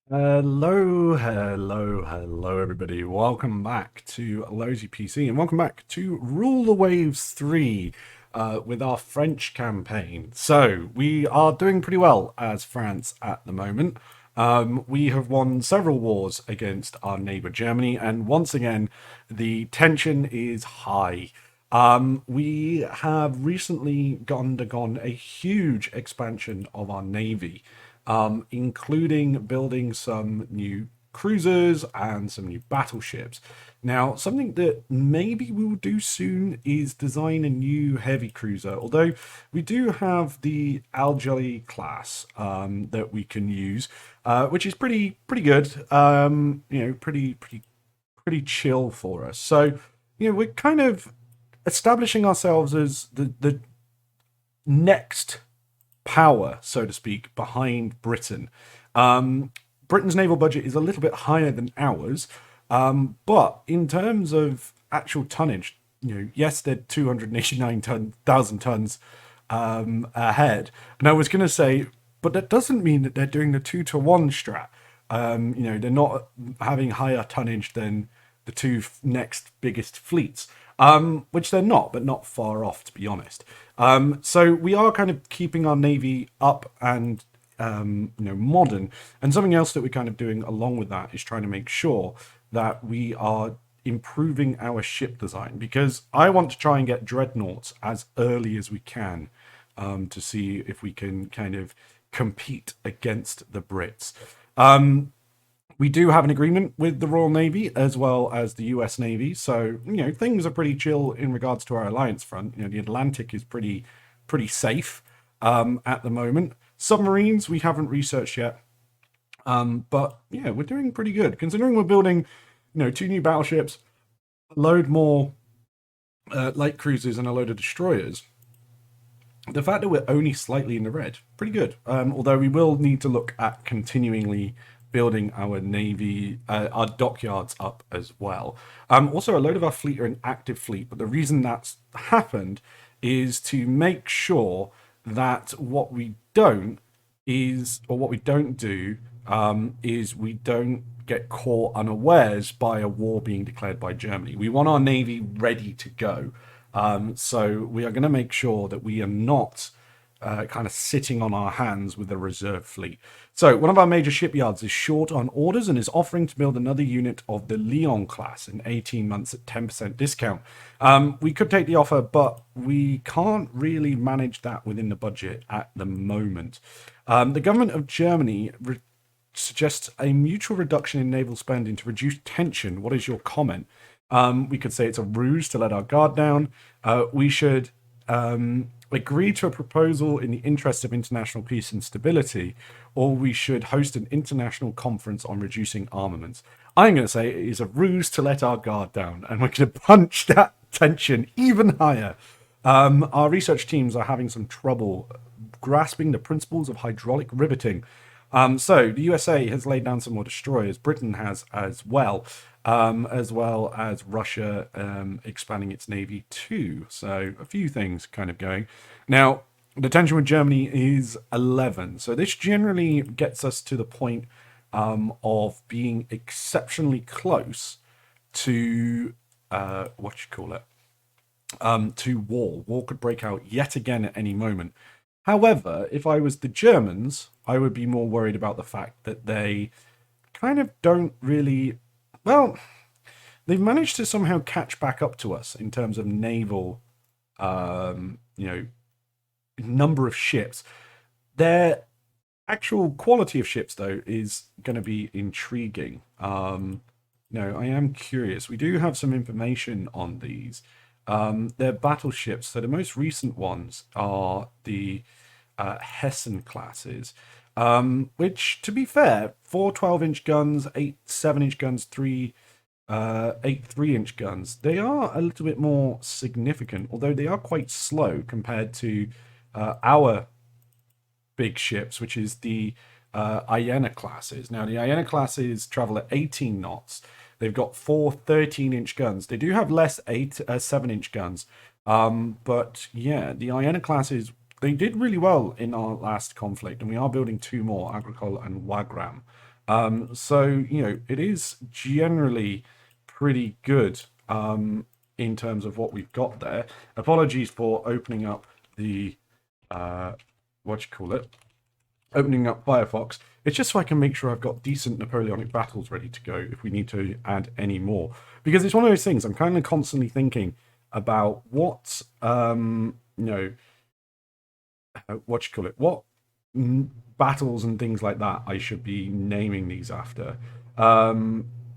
Hello, everybody. Welcome back to Lozy PC and welcome back to Rule the Waves 3 with our French campaign. So, we are doing pretty well as France at the moment. We have won several wars against our neighbor Germany, and once again, the tension is high. We have recently undergone a huge expansion of our navy, including building some new cruisers and some new battleships. Now, something that maybe we will do soon is design a new heavy cruiser. Although we do have the Algely class that we can use, which is pretty good. Pretty chill for us. So, we're kind of establishing ourselves as the next power, so to speak, behind Britain. Britain's naval budget is a little bit higher than ours, but in terms of actual tonnage, yes, they're 289,000 tons ahead. And I was going to say, but that doesn't mean that they're doing the 2-to-1 strat. They're not having higher tonnage than the two next biggest fleets, which they're not, but not far off, to be honest. So we are kind of keeping our navy up and modern. And something else that we're kind of doing along with that is trying to make sure that we are improving our ship design, because I want to try and get dreadnoughts as early as we can, to see if we can kind of compete against the Brits. We do have an agreement with the Royal Navy as well as the US Navy, so things are pretty chill in regards to our alliance front. The Atlantic is pretty safe at the moment. Submarines we haven't researched yet, but yeah, we're doing pretty good considering we're building two new battleships, a load more light cruisers, and a load of destroyers. The fact that we're only slightly in the red, pretty good. Although we will need to look at continuingly building our navy, our dockyards up as well. Also, a load of our fleet are an active fleet, but the reason that's happened is to make sure that what we don't do is we don't get caught unawares by a war being declared by Germany. We want our navy ready to go. So we are going to make sure that we are not kind of sitting on our hands with a reserve fleet. So one of our major shipyards is short on orders and is offering to build another unit of the Leon class in 18 months at 10% discount. We could take the offer, but we can't really manage that within the budget at the moment. The government of Germany suggests a mutual reduction in naval spending to reduce tension. What is your comment? We could say it's a ruse to let our guard down. We should agree to a proposal in the interest of international peace and stability, or we should host an international conference on reducing armaments. I'm going to say it is a ruse to let our guard down, and we're going to punch that tension even higher. Our research teams are having some trouble grasping the principles of hydraulic riveting. So the USA has laid down some more destroyers. Britain has as well as Russia expanding its navy too. So a few things kind of going. Now, the tension with Germany is 11. So this generally gets us to the point of being exceptionally close to to war. War could break out yet again at any moment. However, if I was the Germans, I would be more worried about the fact that they kind of don't really, well, they've managed to somehow catch back up to us in terms of naval, number of ships. Their actual quality of ships, though, is going to be intriguing. I am curious. We do have some information on these. They're battleships. So the most recent ones are the Hessen classes, which, to be fair, 4 12-inch guns, 8 7-inch guns, 3 8 3-inch guns. They are a little bit more significant, although they are quite slow compared to our big ships, which is the Iena classes. Now, the Iena classes travel at 18 knots. They've got 4 13-inch guns. They do have less 7-inch guns. But yeah, the Iena classes, they did really well in our last conflict, and we are building 2 more, Agricole and Wagram. So, it is generally pretty good in terms of what we've got there. Apologies for opening up the, what you call it, opening up Firefox. It's just so I can make sure I've got decent Napoleonic battles ready to go if we need to add any more. Because it's one of those things, I'm kind of constantly thinking about what, what you call it, what battles and things like that I should be naming these after.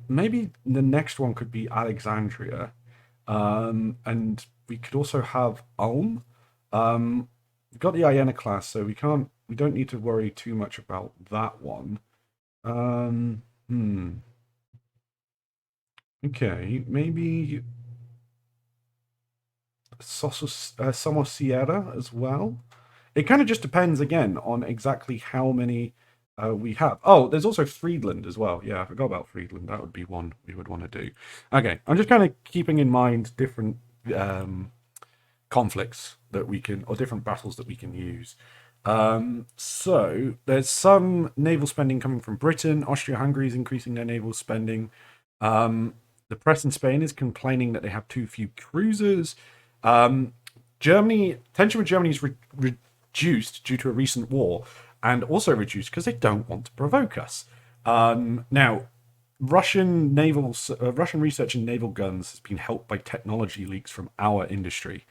Maybe the next one could be Alexandria, and we could also have Ulm. We've got the Iena class, so we don't need to worry too much about that one. Um, hmm. Okay, maybe Somosierra as well. It kind of just depends again on exactly how many we have. Oh, there's also Friedland as well. Yeah, I forgot about Friedland. That would be one we would want to do. Okay, I'm just kind of keeping in mind different conflicts that we can, or different battles that we can use. So there's some naval spending coming from Britain. Austria-Hungary is increasing their naval spending. The press in Spain is complaining that they have too few cruisers. Tension with Germany is reduced due to a recent war, and also reduced because they don't want to provoke us. Now, Russian research in naval guns has been helped by technology leaks from our industry.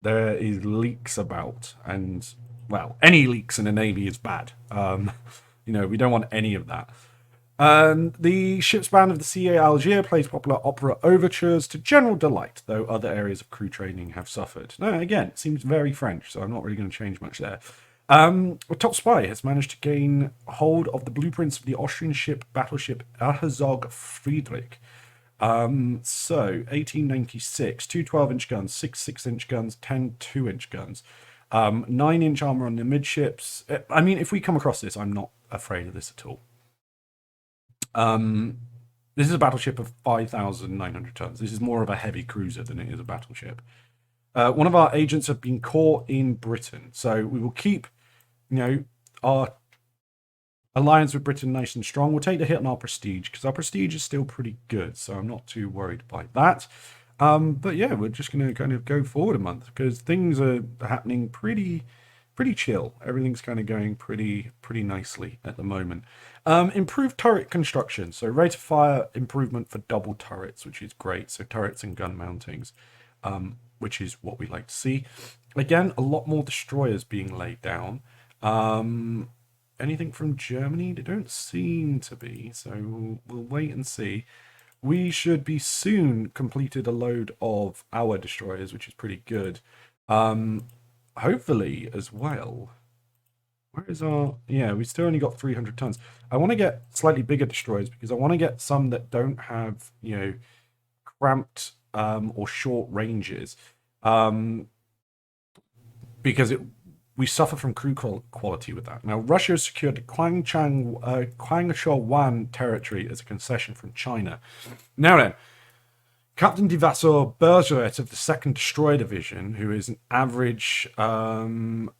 There is leaks about, and well, any leaks in the navy is bad. We don't want any of that. The ship's band of the CA Algiers plays popular opera overtures to general delight, though other areas of crew training have suffered. Now, again, it seems very French, so I'm not really going to change much there. A top spy has managed to gain hold of the blueprints of the Austrian battleship Herzog Friedrich. So 1896, two 12-inch guns, six 6-inch guns, 10 2-inch guns, 9-inch armor on the midships. I mean, if we come across this, I'm not afraid of this at all. This is a battleship of 5,900 tons. This is more of a heavy cruiser than it is a battleship. One of our agents have been caught in Britain, so we will keep, our alliance with Britain nice and strong. We'll take the hit on our prestige because our prestige is still pretty good, so I'm not too worried by that. But yeah, we're just going to kind of go forward a month because things are happening pretty chill. Everything's kind of going pretty nicely at the moment. Improved turret construction, so rate of fire improvement for double turrets, which is great. So turrets and gun mountings, which is what we like to see. Again, a lot more destroyers being laid down. Anything from Germany? They don't seem to be, so we'll wait and see. We should be soon completed a load of our destroyers, which is pretty good. Hopefully as well. Where is our... Yeah, we still only got 300 tons. I want to get slightly bigger destroyers because I want to get some that don't have, cramped or short ranges. Because we suffer from crew quality with that. Now, Russia has secured the Kwangshan territory as a concession from China. Now then, Captain Devasseur Bergeret of the 2nd Destroyer Division, who is an average commander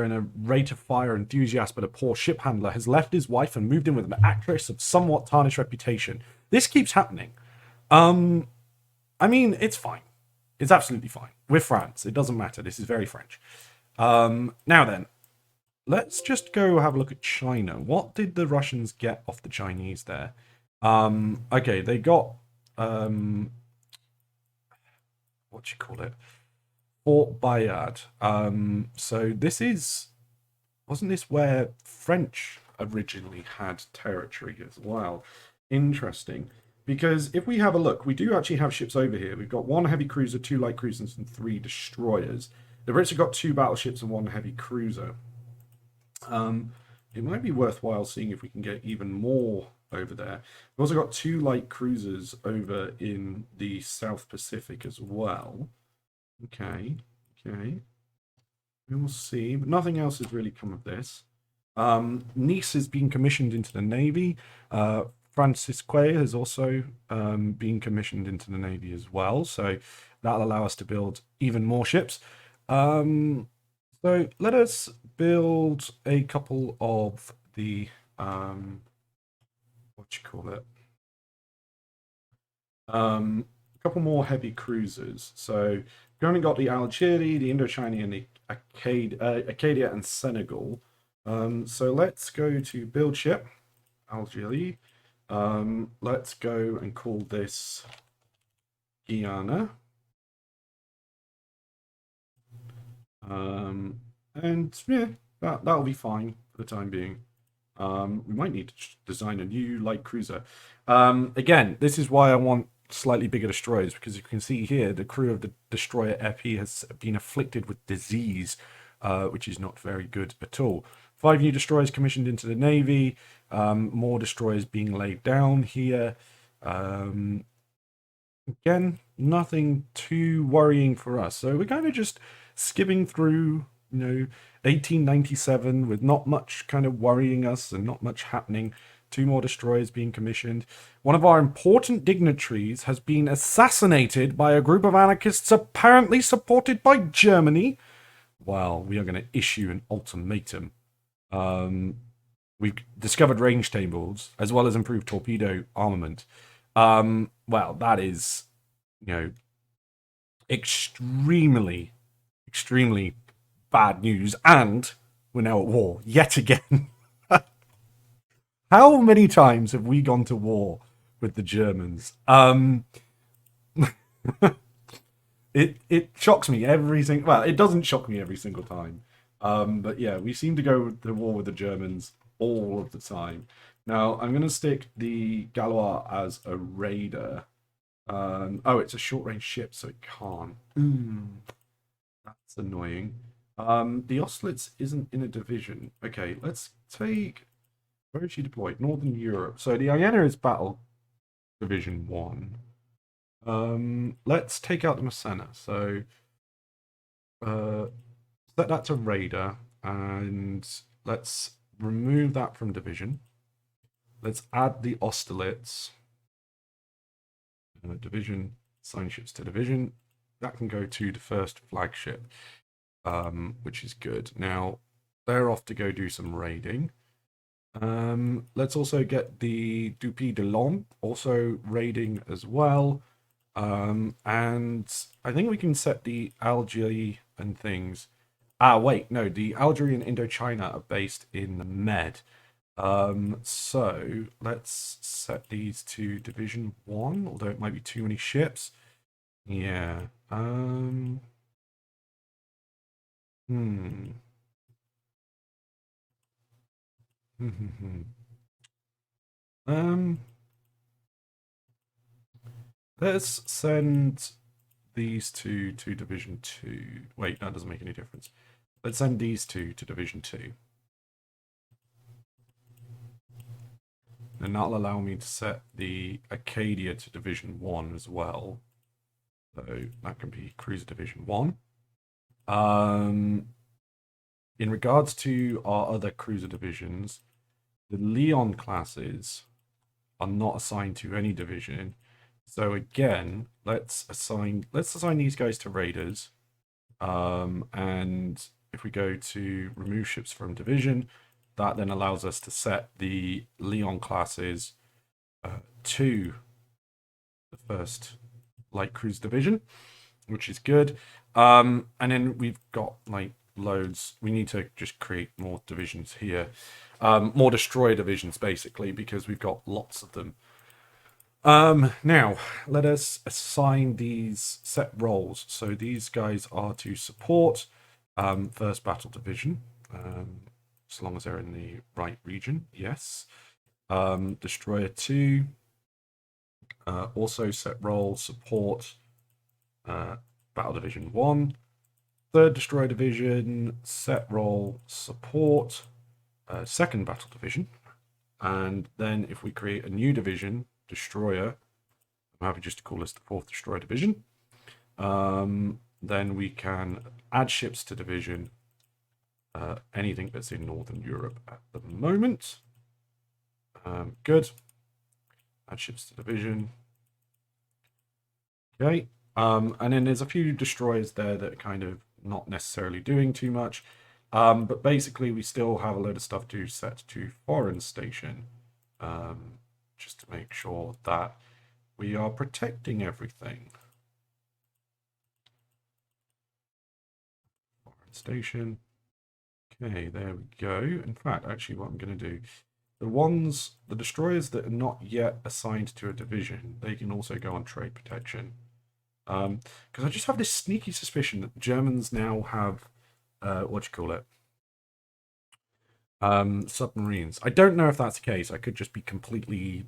and a rate of fire enthusiast but a poor ship handler, has left his wife and moved in with an actress of somewhat tarnished reputation. This keeps happening. I mean, it's fine. It's absolutely fine. We're France. It doesn't matter. This is very French. Now then, let's just go have a look at China. What did the Russians get off the Chinese there? Okay, they got what you call it? Fort Bayard. So this wasn't this where French originally had territory as well? Interesting. Because if we have a look, we do actually have ships over here. We've got 1 heavy cruiser, 2 light cruisers, and 3 destroyers. The Brits have got 2 battleships and 1 heavy cruiser. It might be worthwhile seeing if we can get even more over there. We've also got 2 light cruisers over in the South Pacific as well. Okay. We will see. But nothing else has really come of this. Nice is being commissioned into the Navy. Francisque has also been commissioned into the Navy as well. So that'll allow us to build even more ships. So let us build a couple of the what you call it? A couple more heavy cruisers. So we've only got the Algeria, the Indochina, and the Acadia and Senegal. So let's go to build ship, Algeria. Let's go and call this Guyana. And yeah, that'll be fine for the time being. We might need to design a new light cruiser. Again, this is why I want slightly bigger destroyers, because you can see here the crew of the destroyer Epi has been afflicted with disease, which is not very good at all. 5 new destroyers commissioned into the Navy, more destroyers being laid down here. Again, nothing too worrying for us. So we're kind of just skimming through, 1897 with not much kind of worrying us and not much happening. 2 more destroyers being commissioned. One of our important dignitaries has been assassinated by a group of anarchists apparently supported by Germany. Well, we are going to issue an ultimatum. We've discovered range tables as well as improved torpedo armament. Well, that is, extremely, extremely bad news. And we're now at war yet again. How many times have we gone to war with the Germans? It shocks me every single. Well, it doesn't shock me every single time. But yeah, we seem to go to war with the Germans all of the time. Now I'm going to stick the Galois as a raider. Oh, it's a short-range ship, so it can't. That's annoying. The Austerlitz isn't in a division. Okay, let's take. Where is she deployed? Northern Europe. So the Iena is battle division 1. Let's take out the Massena. So set that to raider, and let's remove that from division. Let's add the Austerlitz. Division, assign ships to division. That can go to the first flagship, which is good. Now they're off to go do some raiding. Let's also get the Dupuis de Lyon also raiding as well. And I think we can set the Algeria and things. Wait, no, the Algeria and Indochina are based in the Med. So let's set these to Division 1, although it might be too many ships. Yeah. Let's send these two to Division 2. Wait, that doesn't make any difference. Let's send these two to Division 2. And that'll allow me to set the Acadia to Division 1 as well. So that can be Cruiser Division 1. In regards to our other cruiser divisions, the Leon classes are not assigned to any division. So again, let's assign these guys to raiders. And if we go to remove ships from division, that then allows us to set the Leon classes to the first light cruise division, which is good. And then we've got like loads. We need to just create more divisions here, more destroyer divisions basically, because we've got lots of them. Now let us assign these set roles. So these guys are to support first battle division, as long as they're in the right region. Yes. Destroyer 2, also set role support battle division 1. Third destroyer division, set role support second battle division. And then if we create a new division, destroyer, I'm happy just to call this the 4th destroyer division. Then we can add ships to division, anything that's in Northern Europe at the moment. Good. Add ships to division. Okay. And then there's a few destroyers there that are kind of not necessarily doing too much. But basically, we still have a load of stuff to set to foreign station, just to make sure that we are protecting everything. Foreign station. Okay, there we go. In fact, actually, what I'm going to do, the destroyers that are not yet assigned to a division, they can also go on trade protection. Because I just have this sneaky suspicion that the Germans now have, what do you call it? Submarines. I don't know if that's the case. I could just be completely,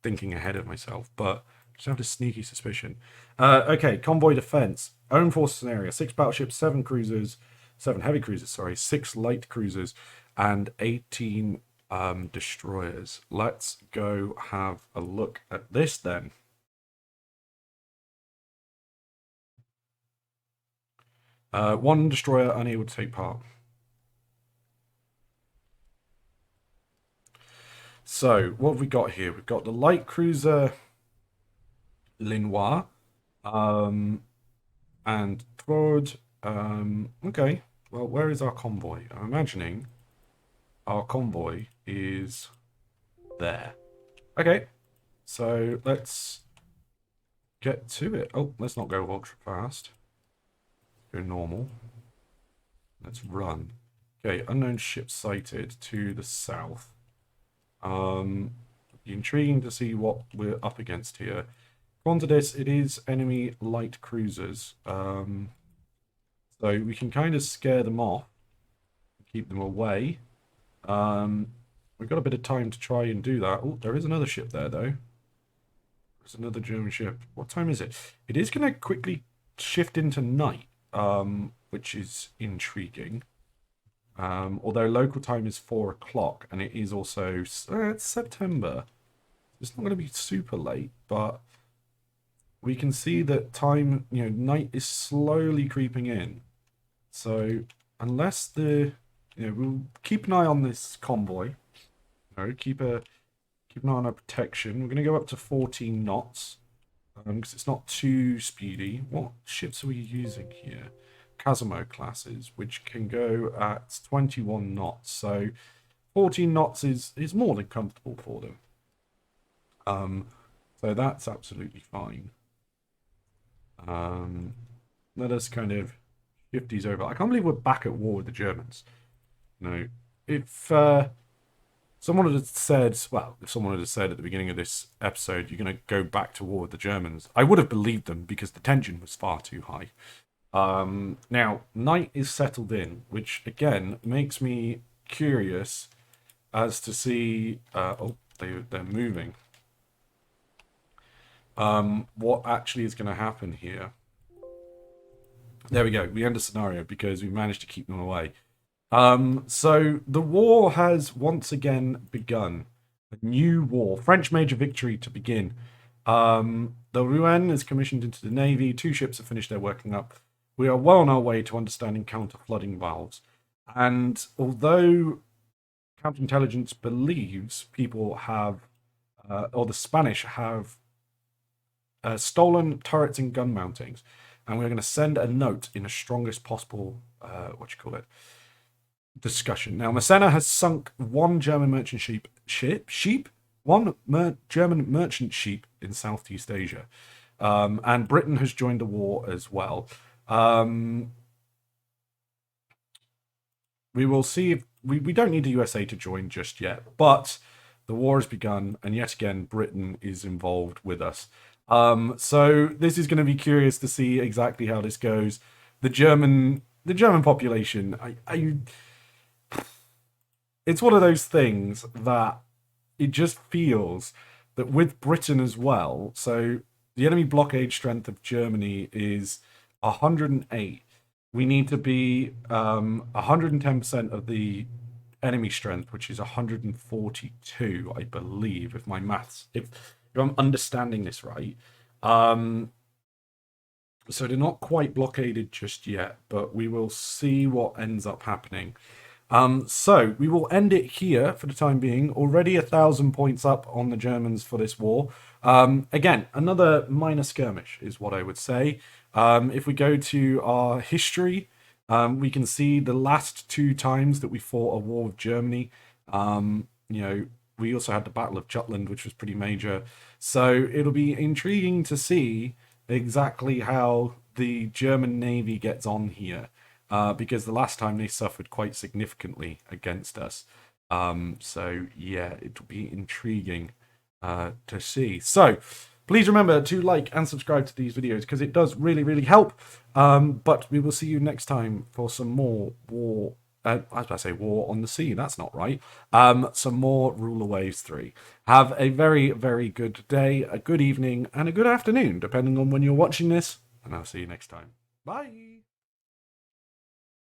thinking ahead of myself, but I just have this sneaky suspicion. Okay, convoy defense. Own forces area: 6 battleships, 7 cruisers, 7 heavy cruisers. Sorry, 6 light cruisers, and 18 destroyers. Let's go have a look at this then. One destroyer unable to take part. So, what have we got here? We've got the light cruiser Linois, and Claude. Okay, well, where is our convoy? I'm imagining our convoy is there. Okay, so let's get to it. Oh, let's not go ultra fast. Go normal. Let's run. Okay, unknown ship sighted to the south. Intriguing to see what we're up against here. Quantidis, it is enemy light cruisers. So we can kind of scare them off, keep them away. We've got a bit of time to try and do that. Oh, there is another ship there, though. There's another German ship. What time is it? It is going to quickly shift into night, which is intriguing. Although local time is 4 o'clock, and it is also it's September. It's not going to be super late, but we can see that time, night is slowly creeping in. So unless we'll keep an eye on this convoy. Keep an eye on our protection. We're going to go up to 14 knots because it's not too speedy. What ships are we using here? Casimo classes, which can go at 21 knots. So 14 knots is more than comfortable for them. So that's absolutely fine. Let us kind of shift these over. I can't believe we're back at war with the Germans. If someone had said, if someone had said at the beginning of this episode, you're going to go back to war with the Germans, I would have believed them because the tension was far too high. Now, night is settled in, which again makes me curious as to see. They're moving. What actually is going to happen here? There we go. We end the scenario because we managed to keep them away. So the war has once again begun. A new war. French major victory to begin. The Rouen is commissioned into the Navy. 2 ships have finished their working up. We are well on our way to understanding counter-flooding valves. And although counterintelligence believes people have, or the Spanish have, stolen turrets and gun mountings, and we're going to send a note in the strongest possible, discussion. Now, Massena has sunk 1 German merchant German merchant ship in Southeast Asia. And Britain has joined the war as well. We will see if we don't need the USA to join just yet, but the war has begun, and yet again, Britain is involved with us. So this is going to be curious to see exactly how this goes. The German population, it's one of those things that it just feels that with Britain as well. So the enemy blockade strength of Germany is 108. We need to be 110% of the enemy strength, which is 142, I believe, if my maths, if I'm understanding this right. So they're not quite blockaded just yet, but we will see what ends up happening. So we will end it here for the time being. Already 1,000 points up on the Germans for this war. Again, another minor skirmish is what I would say. If we go to our history, We can see the last 2 times that we fought a war with Germany. We also had the Battle of Jutland, which was pretty major. So it'll be intriguing to see exactly how the German Navy gets on here, because the last time they suffered quite significantly against us. So yeah, it'll be intriguing to see. So please remember to like and subscribe to these videos because it does really, really help. But we will see you next time for some more war. I was about to say War on the Sea. That's not right. Some more Ruler Waves 3. Have a very, very good day, a good evening, and a good afternoon, depending on when you're watching this. And I'll see you next time. Bye.